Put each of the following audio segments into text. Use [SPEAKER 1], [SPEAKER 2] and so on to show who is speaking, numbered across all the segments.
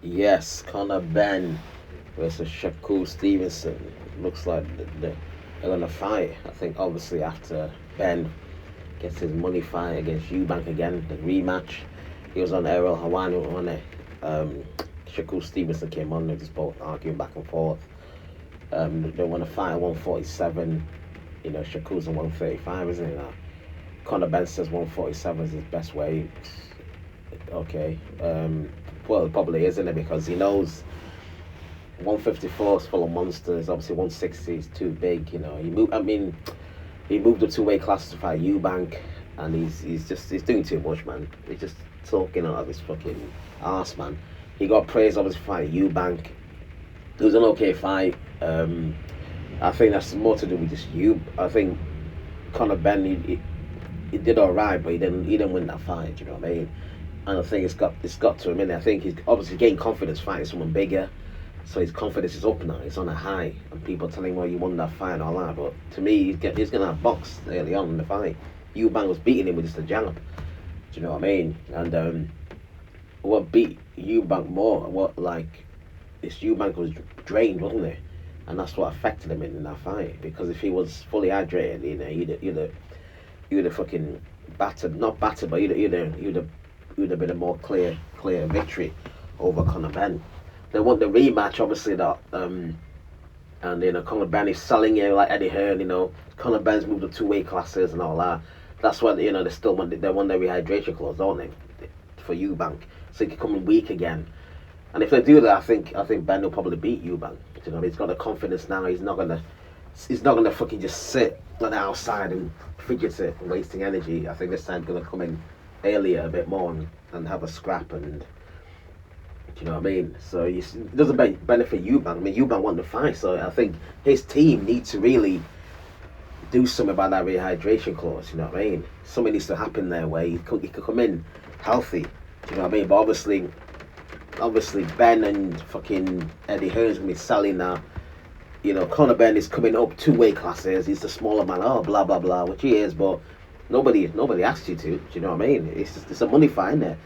[SPEAKER 1] Yes, Conor Benn versus Shakur Stevenson. Looks like they're gonna fight. I think obviously after Ben gets his money fight against Eubank again, the rematch. He was on Errol Hawani on it. Shakur Stevenson came on. They just both arguing back and forth. They want to fight at 147. Shakur's at 135, isn't it now? Conor Benn says 147 is his best weight. Okay. Well, it probably isn't it? Because he knows 154 is full of monsters. Obviously, 160 is too big. He moved up 2 weight classes to fight Eubank, and he's doing too much, man. He's just talking out of his fucking ass, man. He got praised obviously for fighting Eubank. It was an okay fight. I think that's more to do with just you. I think Conor Benn he did all right, but he didn't win that fight. Do you know what I mean? And I think it's got to him. I think he's obviously gained confidence fighting someone bigger, so his confidence is up now. It's on a high, and people telling him, "Well, you won that fight and all that." But to me, he's gonna have boxed early on in the fight. Eubank was beating him with just a jab. Do you know what I mean? And what beat Eubank more? What like this Eubank was drained, wasn't he? And that's what affected him in that fight. Because if he was fully hydrated, you'd have fucking battered, not battered, but you'd have been a more clear victory over Conor Benn. They want the rematch, obviously that, and Conor Benn is selling you like Eddie Hearn. Conor Benn's moved up 2 weight classes and all that. That's why they want their rehydration clause, don't they, for Eubank, so he can come in weak again. And if they do that, I think Ben will probably beat Eubank. He's got the confidence now. He's not gonna fucking just sit on the outside and fidget it, wasting energy. I think this time he's gonna come in earlier a bit more and have a scrap and. Do you know what I mean? So it doesn't benefit Eubank. I mean, Eubank won the fight, so I think his team needs to really do something about that rehydration clause. You know what I mean? Something needs to happen there where he could come in healthy. Do you know what I mean? But obviously, Ben and fucking Eddie Hearn's gonna be selling now. Conor Benn is coming up 2 weight classes. He's the smaller man. Oh, blah blah blah, which he is, but nobody asked you to. Do you know what I mean? It's a money fight, isn't it?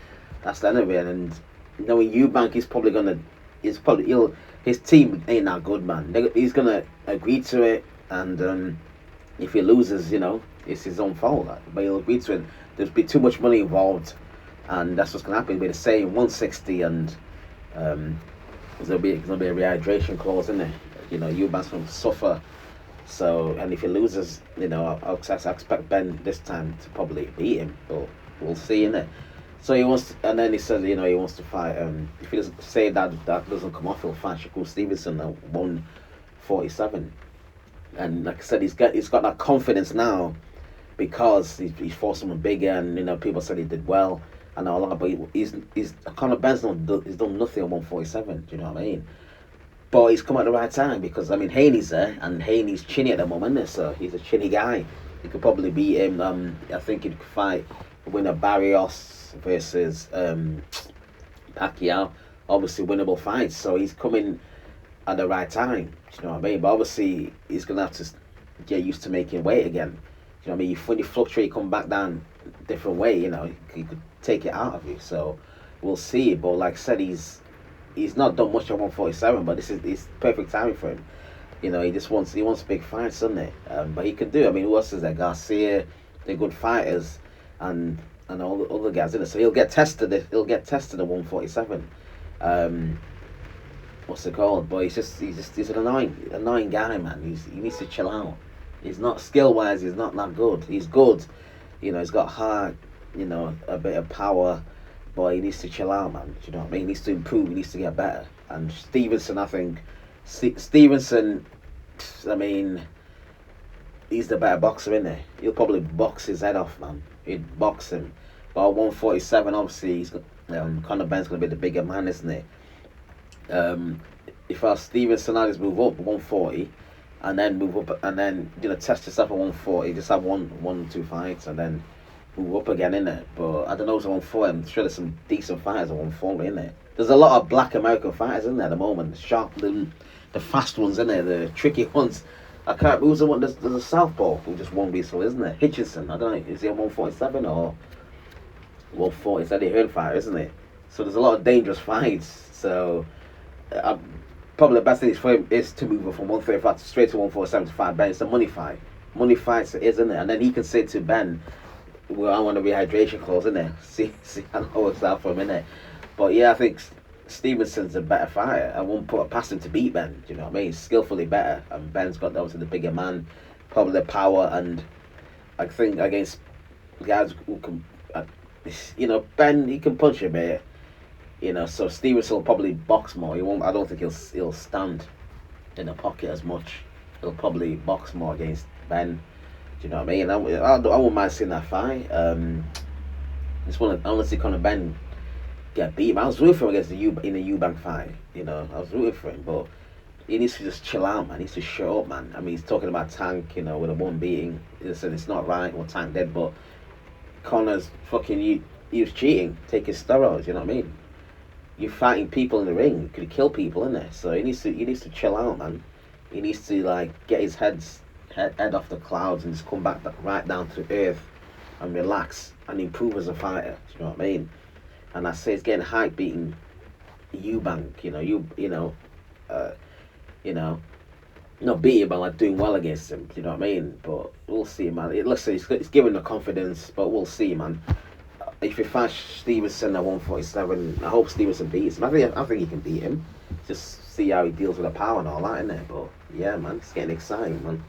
[SPEAKER 1] That's the end of it. And knowing Eubank is probably gonna, his team ain't that good, man. He's gonna agree to it, and if he loses, it's his own fault. But he'll agree to it. There's be too much money involved, and that's what's gonna happen. It'll be the same 160, and there's gonna be a rehydration clause in there. Eubank's gonna suffer. So, and if he loses, I expect Ben this time to probably beat him, but we'll see, innit? So he wants, and then he said, he wants to fight. If he doesn't say that doesn't come off, he'll fight Shakur Stevenson at 147. And like I said, he's got that confidence now because he's fought someone bigger, and people said he did well and all that. But he's Conor Benn's he's done nothing at 147. Do you know what I mean? But he's come at the right time because Haney's there, and Haney's chinny at the moment, isn't it? So he's a chinny guy. He could probably beat him. I think he'd fight winner Barrios versus Pacquiao. Obviously winnable fights, so he's coming at the right time. Do you know what I mean? But obviously he's gonna have to get used to making weight again. Do you know what I mean? When you fluctuate, you come back down a different way. He could take it out of you. So we'll see. But like I said, he's not done much at 147, but this is perfect timing for him. He wants big fights, doesn't he? But he can do. Who else is there? Garcia, they're good fighters, and all the other guys in it. So he'll get tested. He'll get tested at 147. What's it called? But he's an annoying guy, man. He needs to chill out. He's not skill wise. He's not that good. He's good. He's got heart. A bit of power. But he needs to chill out, man. Do you know what I mean? He needs to improve. He needs to get better. And Stevenson, I think, Stevenson, he's the better boxer, isn't he? He'll probably box his head off, man. He'd box him. But at 147, obviously, Conor Benn's going to be the bigger man, isn't he? If Stevenson, I just move up 140, and then move up, and then test yourself at 140. Just have one, 2 fights, and then move up again, innit? But I don't know, it's 140. I'm sure there's some decent fighters at 140, innit? There's a lot of black American fighters in there at the moment. The fast ones, in there, the tricky ones. I can't. Who's the one? There's a southpaw who just won recently, isn't there? Hitchinson. I don't know. Is he on 147 or 140? It's Eddie Hearn fighter, isn't it? So there's a lot of dangerous fights. So probably the best thing for him is to move from 135 straight to 147 Benn. It's a money fight. Money fights, isn't it? And then he can say to Benn, well, I want a rehydration clause, isn't it? See how it works out for him, innit? But yeah, I think Stevenson's a better fighter. I won't put it past him to beat Benn. Do you know what I mean? He's skillfully better, and Benn's got obviously the bigger man, probably the power, and I think against guys who can, Benn, he can punch a bit. So Stevenson will probably box more. He won't. I don't think he'll stand in the pocket as much. He'll probably box more against Benn. Do you know what I mean? I wouldn't mind seeing that fight. I want to see Conor Benn get beat. I was rooting for him against in the Eubank fight. I was rooting for him, but he needs to just chill out, man. He needs to shut up, man. I mean, he's talking about Tank, with a one beating. He said it's not right, Tank dead, but Conor's fucking, he was cheating, taking steroids. You know what I mean? You're fighting people in the ring. You could kill people, in there. So he needs to chill out, man. He needs to get his head off the clouds and just come back right down to earth and relax and improve as a fighter. Do you know what I mean? And I say it's getting hype beating Eubank. Not beating, but doing well against him. Do you know what I mean? But we'll see, man. Listen, it's giving the confidence, but we'll see, man. If he fights Stevenson at 147, I hope Stevenson beats him. I think he can beat him. Just see how he deals with the power and all that, innit? But yeah, man, it's getting exciting, man.